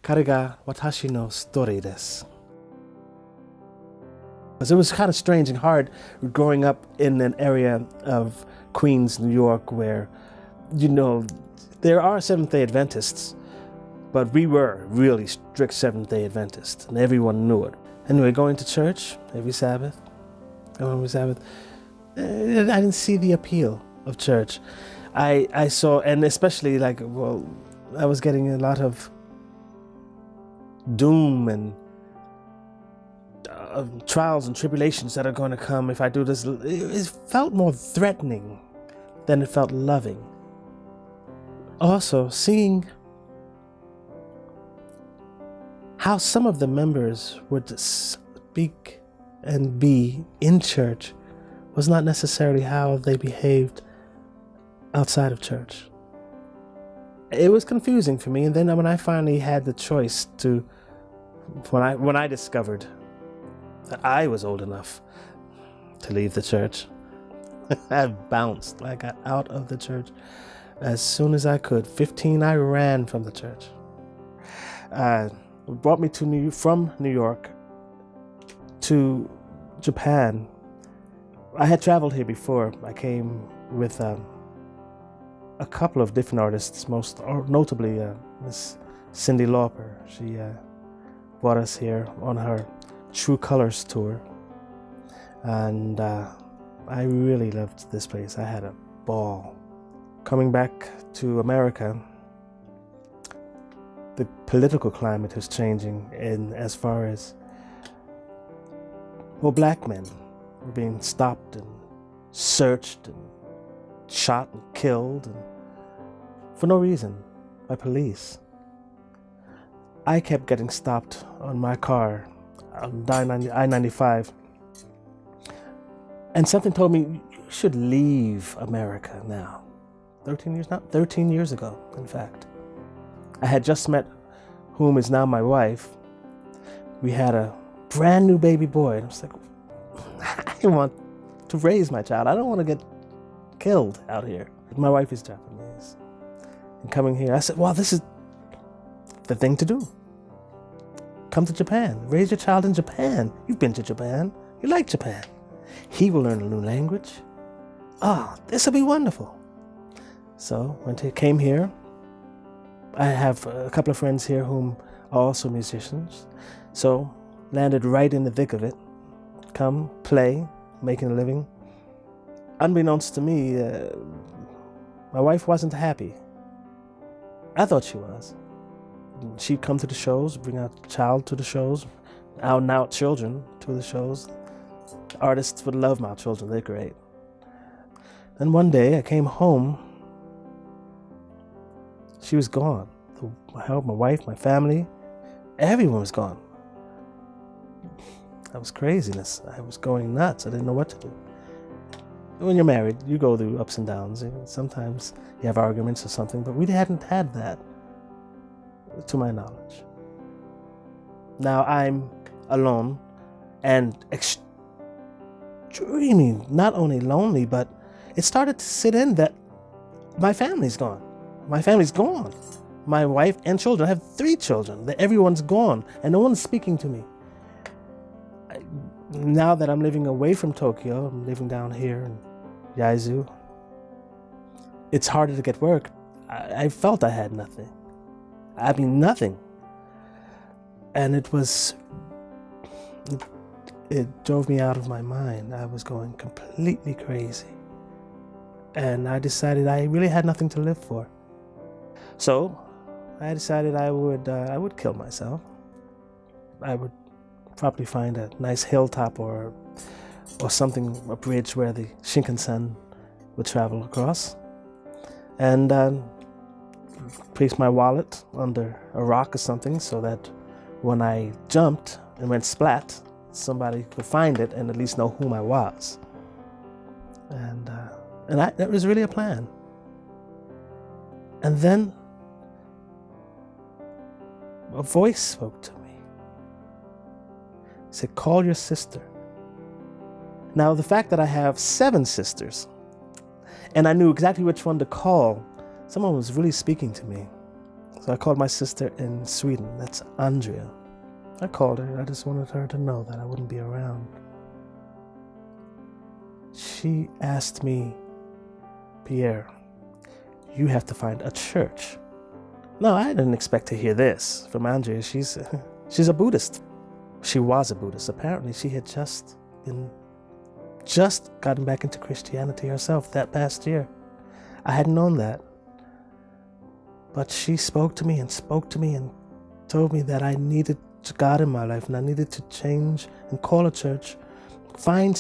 これが私のストーリーです。It was kind of strange and hard growing up in an area of Queens, New York, where, there are Seventh-day Adventists, but we were really strict Seventh-day Adventists, and everyone knew it. Anyway, going to church every Sabbath, I didn't see the appeal of church. I saw, and especially I was getting a lot of doom and trials and tribulations that are going to come if I do this. It felt more threatening than it felt loving. Also, seeing how some of the members would speak and be in church was not necessarily how they behaved outside of church. It was confusing for me, and then when I finally had the choice to, when I discovered that I was old enough to leave the church, I bounced. I got out of the church as soon as I could. 15, I ran from the church. Brought me from New York to Japan. I had traveled here before. I came with a couple of different artists, most notably Miss Cyndi Lauper. She brought us here on her True Colors tour, and I really loved this place. I had a ball. Coming back to America, the political climate is changing in as far as, black men were being stopped and searched and shot and killed, and for no reason, by police. I kept getting stopped on my car on I-95, and something told me, you should leave America now. 13 years ago, in fact. I had just met whom is now my wife. We had a brand new baby boy, and I was like, I want to raise my child. I don't want to get killed out here. My wife is Japanese. And coming here, I said, well, this is the thing to do. Come to Japan. Raise your child in Japan. You've been to Japan. You like Japan. He will learn a new language. This will be wonderful. So when I came here, I have a couple of friends here whom are also musicians. So landed right in the thick of it. Come, play, making a living. Unbeknownst to me, my wife wasn't happy. I thought she was. She'd come to the shows, bring our child to the shows, out and out children to the shows. Artists would love my children, they're great. Then one day I came home, she was gone. My wife, my family, everyone was gone. That was craziness. I was going nuts. I didn't know what to do. When you're married, you go through ups and downs. Sometimes you have arguments or something, but we hadn't had that, to my knowledge. Now I'm alone and extremely, not only lonely, but it started to sit in that my family's gone. My family's gone. My wife and children, I have 3 children. Everyone's gone, and no one's speaking to me. Now that I'm living away from Tokyo, I'm living down here in Yaizu, it's harder to get work. I felt I had nothing. I mean, nothing. And it it drove me out of my mind. I was going completely crazy. And I decided I really had nothing to live for. So I decided I would kill myself. I would probably find a nice hilltop or something, a bridge where the Shinkansen would travel across, and place my wallet under a rock or something so that when I jumped and went splat, somebody could find it and at least know whom I was. And that was really a plan. And then a voice spoke to me. It said, "Call your sister." Now, the fact that I have 7 sisters, and I knew exactly which one to call, someone was really speaking to me. So I called my sister in Sweden. That's Andrea. I called her. I just wanted her to know that I wouldn't be around. She asked me, "Pierre, you have to find a church." No, I didn't expect to hear this from Andrea. She's a Buddhist. She was a Buddhist. Apparently, she had just gotten back into Christianity herself that past year. I hadn't known that. But she spoke to me and told me that I needed God in my life and I needed to change and call a church, find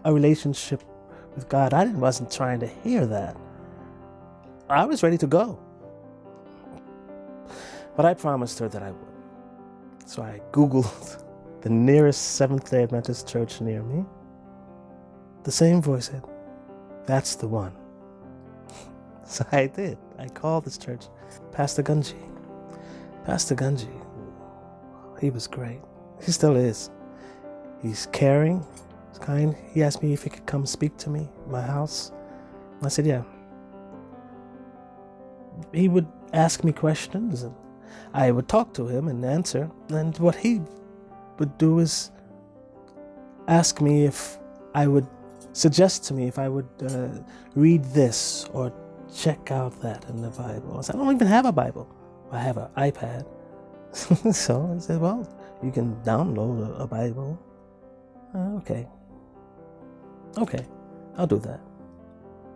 a relationship with God. I wasn't trying to hear that. I was ready to go. But I promised her that I would. So I Googled the nearest Seventh-day Adventist church near me. The same voice said, "That's the one." So I did. I called this church. Pastor Gunji, he was great. He still is. He's caring, he's kind. He asked me if he could come speak to me in my house. I said, yeah. He would ask me questions, and I would talk to him and answer. And what he would do is ask me if I would suggest to me if I would read this or check out that in the Bible. I said, I don't even have a Bible. I have an iPad. So I said, well, you can download a Bible. Okay, I'll do that.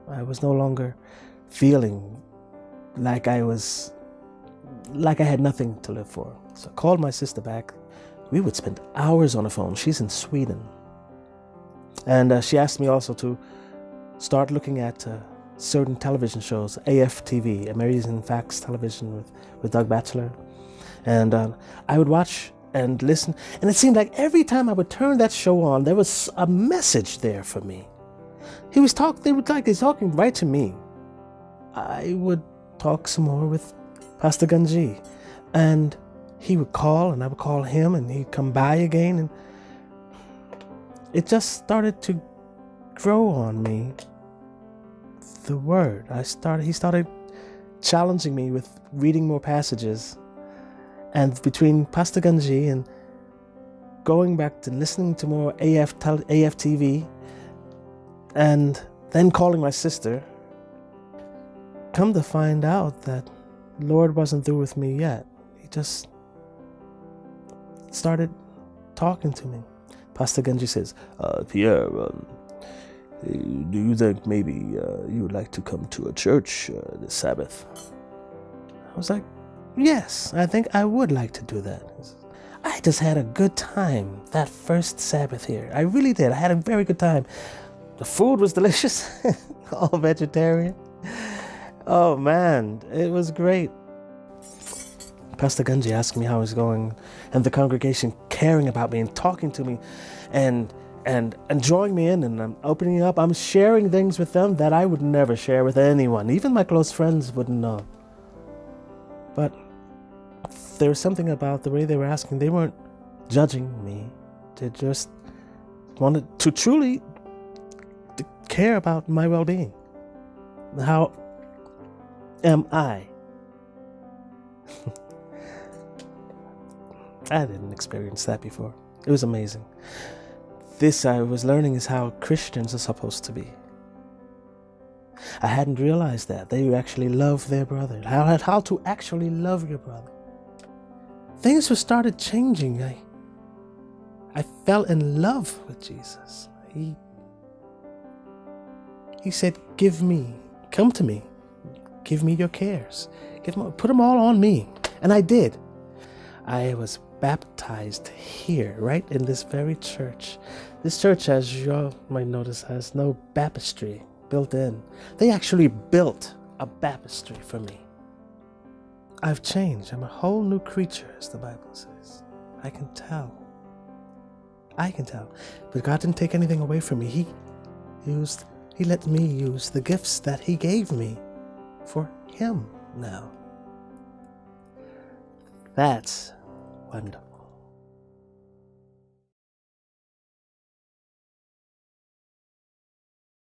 I was no longer feeling like I had nothing to live for. So I called my sister back. We would spend hours on the phone. She's in Sweden. And she asked me also to start looking at certain television shows, AFTV, Amazing Facts Television with Doug Batchelor. And I would watch and listen. And it seemed like every time I would turn that show on, there was a message there for me. He's talking right to me. I would talk some more with Pastor Gunji. And he would call, and I would call him, and he'd come by again. And it just started to grow on me, the word. He started challenging me with reading more passages. And between Pastor Gunji and going back to listening to more AFTV, and then calling my sister, come to find out that the Lord wasn't through with me yet. He just started talking to me. Pastor Gunji says, Pierre, do you think maybe you would like to come to a church this Sabbath? I was like, yes, I think I would like to do that. I just had a good time that first Sabbath here. I really did. I had a very good time. The food was delicious, all vegetarian. Oh man, it was great. Pastor Gunji asked me how I was going, and the congregation caring about me and talking to me and drawing me in, and I'm opening up. I'm sharing things with them that I would never share with anyone. Even my close friends wouldn't know. But there was something about the way they were asking. They weren't judging me. They just wanted to truly care about my well-being. How am I? I didn't experience that before. It was amazing. This I was learning is how Christians are supposed to be. I hadn't realized that. They actually love their brother. How to actually love your brother. Things were started changing. I fell in love with Jesus. He said, come to me, give me your cares, put them all on me. And I did. I was baptized here, right in this very church. This church, as you all might notice, has no baptistry built in. They actually built a baptistry for me. I've changed. I'm a whole new creature, as the Bible says. I can tell. But God didn't take anything away from me. He let me use the gifts that He gave me for Him now. That's wonderful.